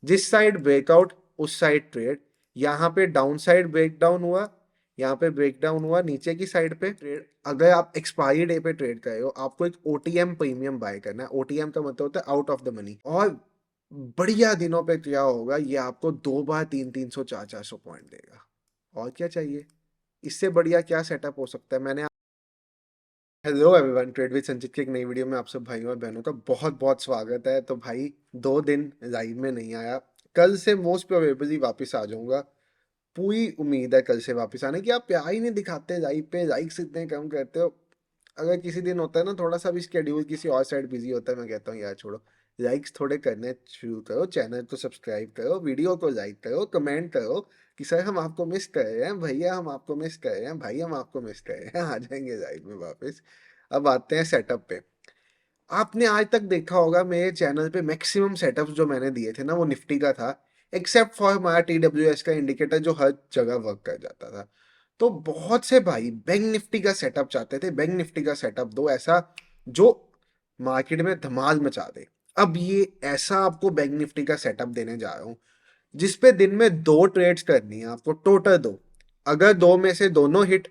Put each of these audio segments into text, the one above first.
जिस side breakout उस side trade. यहाँ पे डाउन साइड ब्रेकडाउन हुआ, यहाँ पे ब्रेकडाउन हुआ नीचे की साइड पे ट्रेड। अगर आप एक्सपायरी डे पे ट्रेड कर रहे हो, आपको एक ओटीएम प्रीमियम बाय करना है। ओटीएम का मतलब होता है आउट ऑफ द मनी। और बढ़िया दिनों पे क्या होगा, ये आपको 2 बार 300 400 पॉइंट देगा। और क्या चाहिए, इससे बढ़िया क्या सेटअप हो सकता है। मैंने हेलो एवरीवन, ट्रेड विद संचित की एक नई वीडियो में आप सब भाइयों और बहनों का बहुत बहुत स्वागत है। तो भाई 2 दिन लाइव में नहीं आया, कल से मोस्ट प्रोबेबली वापस आ जाऊंगा। पूरी उम्मीद है कल से वापस आने की। आप प्यार ही नहीं दिखाते लाइव पे, लाइक्स इतने कम करते हो। अगर किसी दिन होता है ना थोड़ा सा भी स्केड्यूल किसी और साइड बिजी होता है, मैं कहता हूँ यार छोड़ो, लाइक्स थोड़े करने शुरू करो, चैनल को सब्सक्राइब करो, वीडियो को लाइक करो, कमेंट करो कि सर हम आपको मिस कर रहे हैं, भैया हम आपको मिस कर रहे हैं, भाई हम आपको मिस कर रहे हैं। आ जाएंगे लाइव में वापस। अब आते हैं सेटअप पे। आपने आज तक देखा होगा मेरे चैनल पे मैक्सिमम सेटअप्स जो मैंने दिए थे ना वो निफ्टी का था, एक्सेप्ट फॉर हमारा TWS का इंडिकेटर जो हर जगह वर्क कर जाता था। तो बहुत से भाई बैंक निफ्टी का सेटअप चाहते थे, बैंक निफ्टी का सेटअप दो ऐसा जो मार्केट में धमाल मचा दे। अब ये ऐसा आपको बैंक निफ्टी का सेटअप देने जा रहा हूँ जिसपे दिन में 2 ट्रेड्स करनी है आपको, टोटल 2। अगर दो में से दोनों हिट,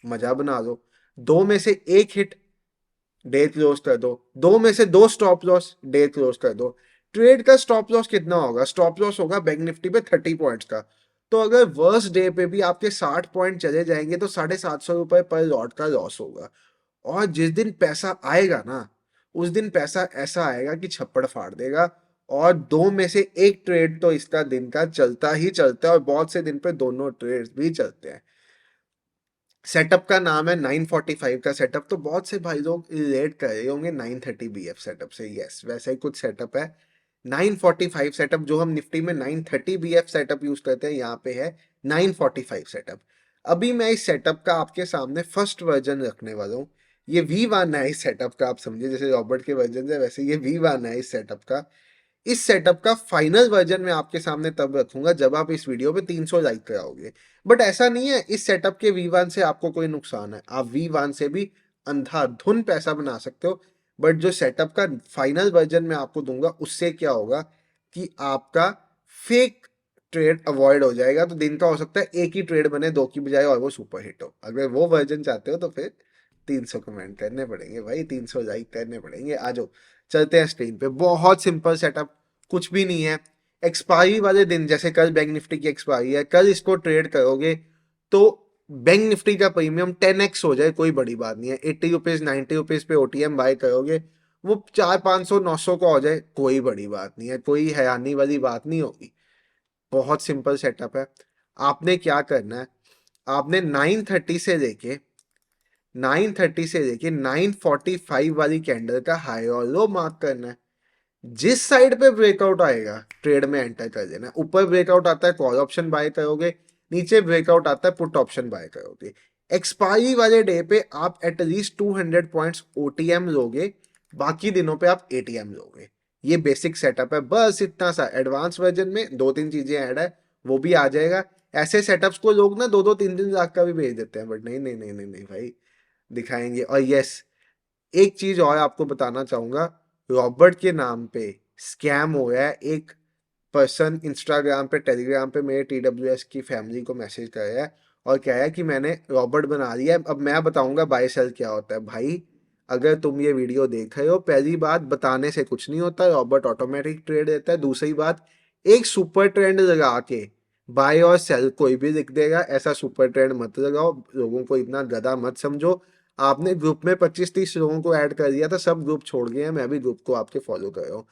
मजा बना दो। दो में से एक हिट, डे क्लोज कर दो। दो में से दो स्टॉप लॉस, डे क्लोज कर दो। ट्रेड का स्टॉप लॉस कितना होगा, स्टॉप लॉस होगा बैंक निफ्टी पे 30 पॉइंट्स का। तो अगर वर्स्ट डे पे भी आपके 60 पॉइंट चले जाएंगे तो 750 रुपए पर लॉट का लॉस होगा। और जिस दिन पैसा आएगा ना, उस दिन पैसा ऐसा आएगा कि छप्पड़ फाड़ देगा। और दो में से एक ट्रेड तो इसका दिन का चलता ही चलता है, और बहुत से दिन पे दोनों ट्रेड भी चलते हैं। सेटअप का नाम है 945 का सेटअप। तो बहुत से भाई लोग रिलेट कर रहे होंगे 930 BF सेटअप से। यस, वैसा ही कुछ सेटअप है। 945 सेटअप जो हम निफ्टी में 930 BF सेटअप यूज करते हैं, यहाँ पे है 945 सेटअप। अभी मैं इस सेटअप का आपके सामने फर्स्ट वर्जन रखने वाला हूँ। ये V1 है इस सेटअप का, आप समझिए जैसे रॉबर्ट के वर्जन है वैसे ये V1 है इस सेटअप का। इस सेटअप का फाइनल वर्जन मैं आपके सामने तब रखूंगा जब आप इस वीडियो पे 300 लाइक कराओगे। बट ऐसा नहीं है इस सेटअप के V1 से आपको कोई नुकसान है, आप V1 से भी अंधाधुन पैसा बना सकते हो। बट जो सेटअप का फाइनल वर्जन मैं आपको दूंगा उससे क्या होगा कि आपका फेक ट्रेड अवॉइड हो जाएगा। तो दिन का हो सकता है एक ही ट्रेड बने दो की बजाय और वो सुपर हिट हो। अगर वो वर्जन चाहते हो तो फिर 300 कमेंट करने पड़ेंगे भाई, 300 लाइक करने पड़ेंगे। आ जाओ, चलते हैं स्क्रीन पे। बहुत सिंपल सेटअप, कुछ भी नहीं है। एक्सपायरी वाले दिन, जैसे कल बैंक निफ्टी की एक्सपायरी है, कल इसको ट्रेड करोगे तो बैंक निफ्टी का प्रीमियम 10x हो जाए, कोई बड़ी बात नहीं है। 80 रुपीज 90 रुपीज पे ओटीएम बाय करोगे, वो 400 500 900 का हो जाए, कोई बड़ी बात नहीं है, कोई हैरानी वाली बात नहीं होगी। बहुत सिंपल सेटअप है। आपने क्या करना है, आपने 930 वाली कैंडल का हाई और लो मार्क करना है। जिस साइड पे ब्रेकआउट आएगा ट्रेड में एंटर कर देना। ऊपर ब्रेकआउट आता है कॉल ऑप्शन बाय करोगे, नीचे ब्रेकआउट आता है पुट ऑप्शन बाय करोगे। एक्सपायरी वाले डे पे आप एटलीस्ट 200 पॉइंट्स ओटीएम लोगे, बाकी दिनों पे आप एटीएम लोगे। ये बेसिक सेटअप है, बस इतना सा। एडवांस वर्जन में 2 3 चीजें ऐड है, वो भी आ जाएगा। ऐसे सेटअप्स को लोग ना 2 2 3 3 लाख का भी भेज देते हैं, बट नहीं नहीं नहीं नहीं नहीं भाई, दिखाएंगे। और यस, एक चीज और आपको बताना चाहूंगा, रॉबर्ट के नाम पे स्कैम हो गया है। एक पर्सन इंस्टाग्राम पे टेलीग्राम पे मेरे TWS की फैमिली को मैसेज कर रहा है और कह रहा है कि मैंने रॉबर्ट बना लिया है। अब मैं बताऊंगा बाय सेल क्या होता है। भाई अगर तुम ये वीडियो देख रहे हो, पहली बात, बताने से कुछ नहीं होता, रॉबर्ट ऑटोमेटिक ट्रेड देता है। दूसरी बात, एक सुपर ट्रेंड लगा के बाय और सेल कोई भी लिख देगा, ऐसा सुपर ट्रेंड मत लगाओ। लोगों को इतना गधा मत समझो। आपने ग्रुप में 25 30 लोगों को ऐड कर दिया था, सब ग्रुप छोड़ गए हैं, मैं भी ग्रुप को आपके फॉलो कर रहा हूँ।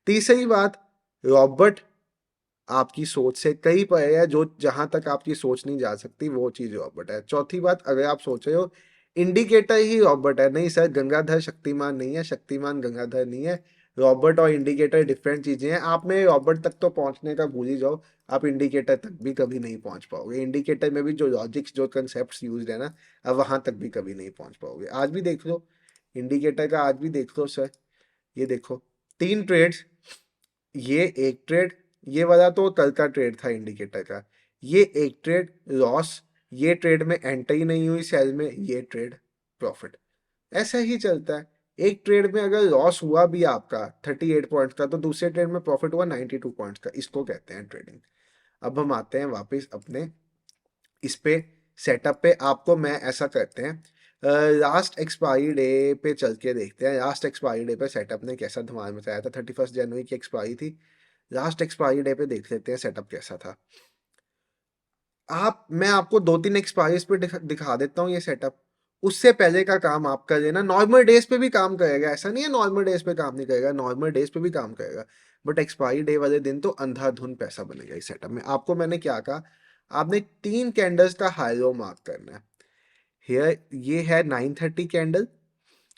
तीसरी बात, रॉबर्ट आपकी सोच से कहीं परे है, जो जहां तक आपकी सोच नहीं जा सकती वो चीज रॉबर्ट है। चौथी बात, अगर आप सोच रहे हो इंडिकेटर ही रॉबर्ट है, नहीं सर, गंगाधर शक्तिमान नहीं है, शक्तिमान गंगाधर नहीं है। रॉबर्ट और इंडिकेटर डिफरेंट चीजें हैं। आप में रॉबर्ट तक तो पहुंचने का भूल ही जाओ, आप इंडिकेटर तक भी कभी नहीं पहुंच पाओगे। इंडिकेटर में भी जो लॉजिक्स जो कंसेप्ट यूज है ना, अब वहां तक भी कभी नहीं पहुंच पाओगे। आज भी देख लो इंडिकेटर का, आज भी देख लो सर। ये देखो 3 ट्रेड्स, ये एक ट्रेड, ये वाला तो कल का ट्रेड था इंडिकेटर का, ये एक ट्रेड लॉस, ये ट्रेड में एंटर ही नहीं हुई सेल में, ये ट्रेड प्रॉफिट। ऐसा ही चलता है। एक ट्रेड में अगर लॉस हुआ भी आपका 38 पॉइंट्स का, तो दूसरे ट्रेड में प्रॉफिट हुआ 92 पॉइंट्स का। इसको कहते हैं ट्रेडिंग। अब हम आते हैं वापस अपने इस पे सेटअप पे। आपको मैं ऐसा करते हैं, लास्ट एक्सपायरी डे पे चल के देखते हैं। लास्ट एक्सपायरी डे पे सेटअप ने कैसा धमाल मचाया था। 31 जनवरी की एक्सपायरी थी। लास्ट एक्सपायरी डे पे देख लेते हैं सेटअप कैसा था। मैं आपको 2-3 एक्सपायरीज पे दिखा देता हूँ ये सेटअप। उससे पहले का काम आप कर लेना। नॉर्मल डेज पे भी काम करेगा, ऐसा नहीं है नॉर्मल डेज पे काम नहीं करेगा, नॉर्मल डेज पे भी काम करेगा। बट एक्सपायरी डे वाले दिन तो अंधाधुन पैसा बनेगा इस सेटअप में। आपको मैंने क्या कहा, आपने 3 कैंडल्स का हाई लो मार्क करना है। हियर ये है 930 कैंडल,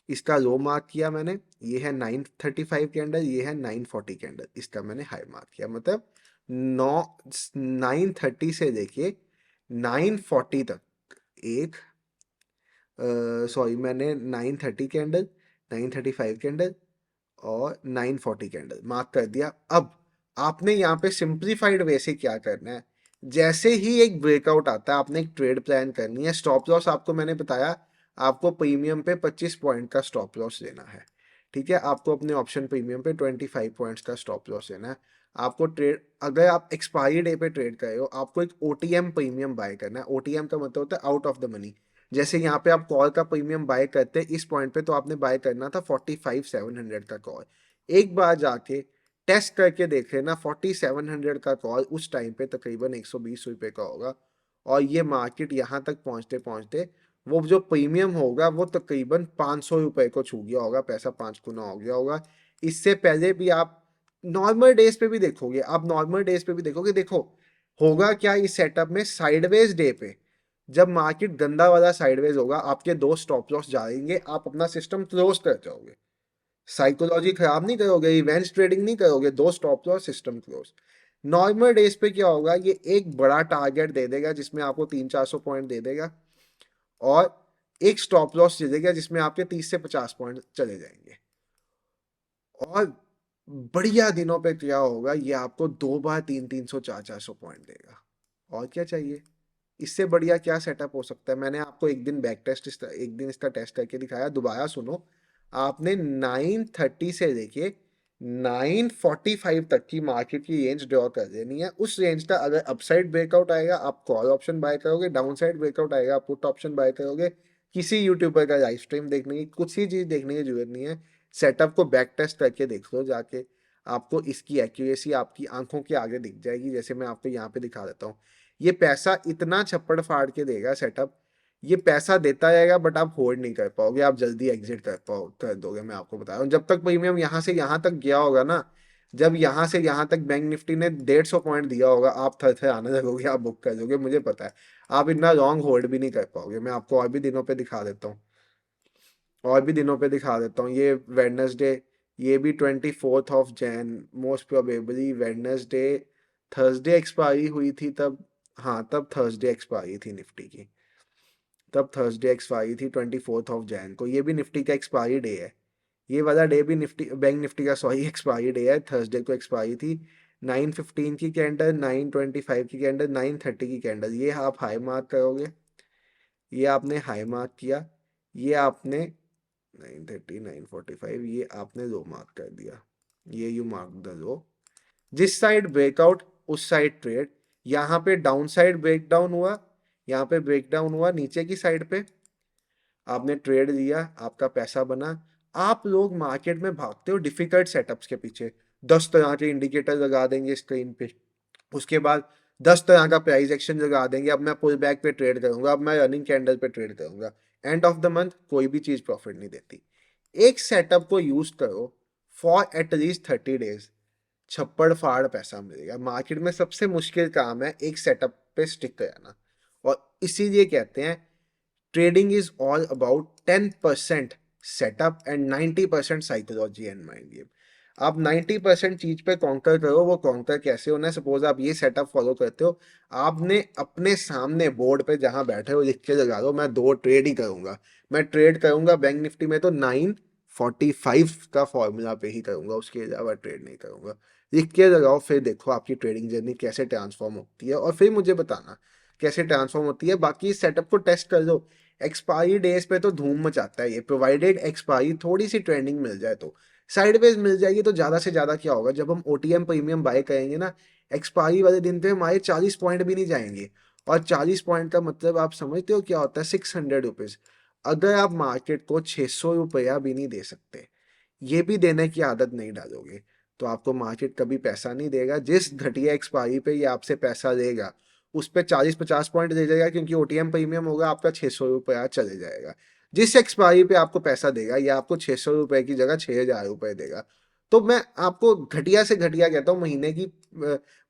इसका लो मार्क किया मैंने। ये है 935 कैंडल, ये है 940 कैंडल, इसका मैंने हाई मार्क किया। मतलब 930 से लेके 940 तक एक, सॉरी मैंने 930 कैंडल, 935 कैंडल और 940 कैंडल मार्क कर दिया। अब आपने यहाँ पे सिंप्लीफाइड वे से क्या करना है, जैसे ही एक ब्रेकआउट आता है आपने एक ट्रेड प्लान करनी है। स्टॉप लॉस आपको मैंने बताया, आपको प्रीमियम पे 25 पॉइंट का स्टॉप लॉस लेना है। ठीक है, आपको अपने ऑप्शन प्रीमियम पे 25 पॉइंट्स का स्टॉप लॉस लेना है। आपको ट्रेड, अगर आप एक्सपायरी डे पे ट्रेड कर रहे हो, आपको एक ओटीएम प्रीमियम बाय करना है। ओटीएम का मतलब होता है आउट ऑफ द मनी। जैसे यहाँ पे आप कॉल का प्रीमियम बाय करते हैं इस पॉइंट पे, तो आपने बाय करना था 45,700 का कॉल। एक बार जाके टेस्ट करके देख लेना, 4700 का कॉल उस टाइम पे तकरीबन 120 रुपये का होगा। और ये मार्केट यहाँ तक पहुँचते पहुँचते वो जो प्रीमियम होगा वो तकरीबन 500 रुपये को छू गया होगा, पैसा 5 गुना हो गया होगा। इससे पहले भी आप नॉर्मल डेज पे भी देखोगे, आप नॉर्मल डेज पे भी देखोगे, देखो होगा क्या इस सेटअप में। साइडवेज डे पे जब मार्केट गंदा वाला साइडवेज होगा, आपके 2 स्टॉप लॉस जाएंगे, आप अपना सिस्टम क्लोज कर जाओगे। साइकोलॉजी खराब नहीं करोगे, इवेंट्स ट्रेडिंग नहीं करोगे, 2 stop loss, system close. Normal days पे क्या होगा, ये एक बड़ा टारगेट दे देगा जिसमें आपको 300-400 पॉइंट दे देगा, और एक स्टॉप लॉस दे देगा जिसमें आपके 30 से 50 पॉइंट चले जाएंगे। और बढ़िया दिनों पे क्या होगा, ये आपको 2 बार 300-400 पॉइंट देगा। और क्या चाहिए, इससे बढ़िया क्या सेटअप हो सकता है। मैंने आपको एक दिन बैक टेस्ट एक दिन इसका टेस्ट करके दिखाया, दोबारा सुनो। आपने 930 से लेके 945 तक की मार्केट की रेंज ड्रॉ कर देनी है। उस रेंज का अगर अपसाइड ब्रेकआउट आएगा आप कॉल ऑप्शन बाय करोगे, डाउन साइड ब्रेकआउट आएगा आप पुट ऑप्शन बाय करोगे। किसी यूट्यूबर का लाइव स्ट्रीम देखने की, कुछ ही चीज़ देखने की जरूरत नहीं है। सेटअप को बैक टेस्ट करके देख लो जाके, आपको इसकी एक्यूरेसी आपकी आंखों के आगे दिख जाएगी। जैसे मैं आपको यहाँ पे दिखा देता हूँ, ये पैसा इतना छप्पड़ फाड़ के देगा सेटअप। ये पैसा देता रहेगा बट आप होल्ड नहीं कर पाओगे, आप जल्दी एग्जिट कर दोगे। मैं आपको बता रहा हूँ, जब तक प्रीमियम यहाँ से यहाँ तक गया होगा ना, जब यहाँ से यहाँ तक बैंक निफ्टी ने 150 पॉइंट दिया होगा, आप थर थर आने लगोगे, आप बुक कर दोगे, मुझे पता है। आप इतना लॉन्ग होल्ड भी नहीं कर पाओगे। मैं आपको और भी दिनों पे दिखा देता हूँ, और भी दिनों पे दिखा देता हूँ। ये वेडनेसडे, ये भी 24 Jain, most probably Wednesday, Thursday expiry हुई थी तब। हाँ, तब थर्सडे एक्सपायरी थी निफ्टी की, तब थर्सडे एक्सपायरी थी 24 जैन को। ये भी निफ्टी का एक्सपायरी डे है। ये वाला डे भी निफ्टी, बैंक निफ्टी का सॉरी, एक्सपायरी डे है। थर्सडे को एक्सपायरी थी। 915 की कैंडल, 925 की कैंडल, 930 की कैंडल, ये आप हाई मार्क करोगे। ये आपने हाई मार्क किया, ये आपने 930, 945, ये आपने लो मार्क कर दिया। ये यू मार्क द लो। जिस साइड ब्रेकआउट उस साइड ट्रेड। यहाँ पे डाउन साइड ब्रेकडाउन हुआ, यहाँ पे ब्रेकडाउन हुआ नीचे की साइड पे, आपने ट्रेड लिया, आपका पैसा बना। आप लोग मार्केट में भागते हो डिफिकल्ट सेटअप्स के पीछे, 10 तरह के इंडिकेटर लगा देंगे स्क्रीन पे, उसके बाद 10 तरह का प्राइस एक्शन लगा देंगे। अब मैं पुल बैक पे ट्रेड करूंगा, अब मैं रनिंग कैंडल पे ट्रेड करूंगा। एंड ऑफ द मंथ कोई भी चीज प्रॉफिट नहीं देती। एक सेटअप को यूज करो फॉर एटलीस्ट 30 डेज, छप्पड़ फाड़ पैसा मिलेगा। मार्केट में सबसे मुश्किल काम है एक सेटअप पे स्टिक करना, और इसीलिए कहते हैं trading is all about 10% setup and 90% psychology and mind game. आप 90% चीज पे कॉन्कर करो। वो कॉन्कर कैसे होना है, सपोज आप ये सेटअप फॉलो करते हो, आपने अपने सामने बोर्ड पे जहां बैठे हो लिख के लगा दो, मैं 2 ट्रेड ही करूंगा। मैं ट्रेड करूंगा बैंक निफ्टी में तो 945 का फॉर्मूला पे ही करूंगा, उसके अलावा ट्रेड नहीं करूंगा। लिख के लगाओ, फिर देखो आपकी ट्रेडिंग जर्नी कैसे ट्रांसफॉर्म होती है, और फिर मुझे बताना कैसे ट्रांसफॉर्म होती है। बाकी इस सेटअप को टेस्ट कर लो। एक्सपायरी डेज पे तो धूम मचाता है ये, प्रोवाइडेड एक्सपायरी थोड़ी सी ट्रेंडिंग मिल जाए तो, साइडवेज मिल जाएगी तो ज़्यादा से ज़्यादा क्या होगा, जब हम ओटीएम प्रीमियम बाय करेंगे ना, एक्सपायरी वाले दिन पे हमारे 40 पॉइंट भी नहीं जाएंगे। और 40 पॉइंट का मतलब आप समझते हो क्या होता है, 600 रुपीज़। अगर आप मार्केट को 600 रुपया भी नहीं दे सकते, ये भी देने की आदत नहीं डालोगे, तो आपको मार्केट कभी पैसा नहीं देगा। जिस घटिया एक्सपायरी पे ये आपसे पैसा लेगा, उस पे 40-50 पॉइंट दे देगा, क्योंकि ओटीएम प्रीमियम होगा, आपका 600 रुपया चले जाएगा। जिस एक्सपायरी पे आपको पैसा देगा, ये आपको 600 रुपये की जगह 6,000 रुपये देगा। तो मैं आपको घटिया से घटिया कहता हूँ,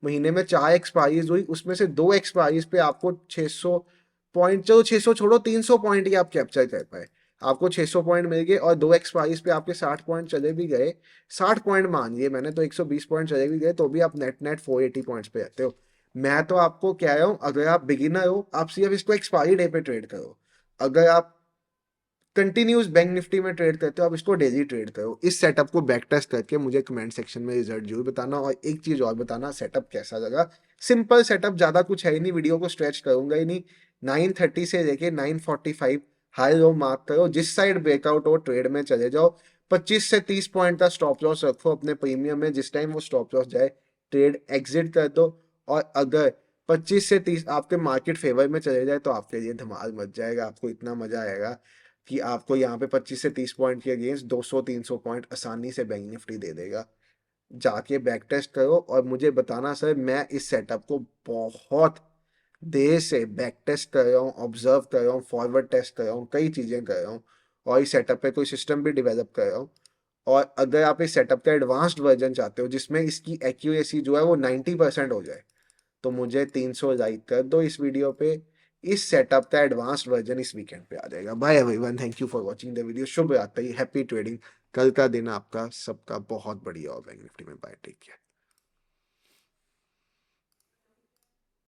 महीने में 4 एक्सपायरीज हुई, उसमें से 2 एक्सपायरीज पे आपको 600 पॉइंट, चलो 600 छोड़ो, 300 पॉइंट ही आप कैप्चर कर पाए। आपको 600 पॉइंट मिल गए और 2 एक्सपायरीज पे आपके 60 पॉइंट चले भी गए, 60 पॉइंट मानिए मैंने, तो 120 पॉइंट चले भी गए, तो भी आप नेट नेट 480 पॉइंट्स पे रहते हो। मैं तो आपको कह रहा हूँ, अगर आप बिगिनर हो, आप सिर्फ इसको एक्सपायरी डे पे ट्रेड करो। अगर आप कंटिन्यूस बैंक निफ्टी में ट्रेड करते हो, आप इसको डेली ट्रेड करो। इस सेटअप को बैक टेस्ट करके मुझे कमेंट सेक्शन में रिजल्ट जरूर बताना, और एक चीज और बताना, सेटअप कैसा लगा। सिंपल सेटअप, ज्यादा कुछ है ही नहीं, वीडियो को स्ट्रेच करूंगा ही नहीं। 9:30 से लेके 9:45 हाई लो मार्क करो, जिस साइड ब्रेकआउट हो ट्रेड में चले जाओ। 25 से 30 पॉइंट का स्टॉप लॉस रखो अपने प्रीमियम में, जिस टाइम वो स्टॉप लॉस जाए ट्रेड एग्जिट कर दो। और अगर 25 से 30 आपके मार्केट फेवर में चले जाए, तो आपके लिए धमाल मच जाएगा, आपको इतना मजा आएगा कि आपको यहाँ पे 25 से 30 पॉइंट के अगेंस्ट 200-300 पॉइंट आसानी से बैंक निफ्टी दे देगा। जाके बैक टेस्ट करो और मुझे बताना, सर मैं इस सेटअप को बहुत देर से बैक टेस्ट कर रहा हूँ, ऑब्जर्व कर रहा हूँ, फॉरवर्ड टेस्ट कर रहा हूँ, कई चीज़ें कर रहा हूँ, और इस सेटअप पे कोई सिस्टम भी डेवलप कर रहा हूँ। और अगर आप इस सेटअप का एडवांस्ड वर्जन चाहते हो, जिसमें इसकी एक्यूरेसी जो है वो 90% हो जाए, तो मुझे 300 लाइक कर दो इस वीडियो पे। इस सेटअप का एडवांस्ड वर्जन इस वीकेंड पे आ जाएगा। Bye everyone, thank you for watching the video. शुभ रात्रि, हैप्पी ट्रेडिंग। कल का दिन आपका सबका बहुत बढ़िया हो बैंक निफ्टी में। Bye, take care.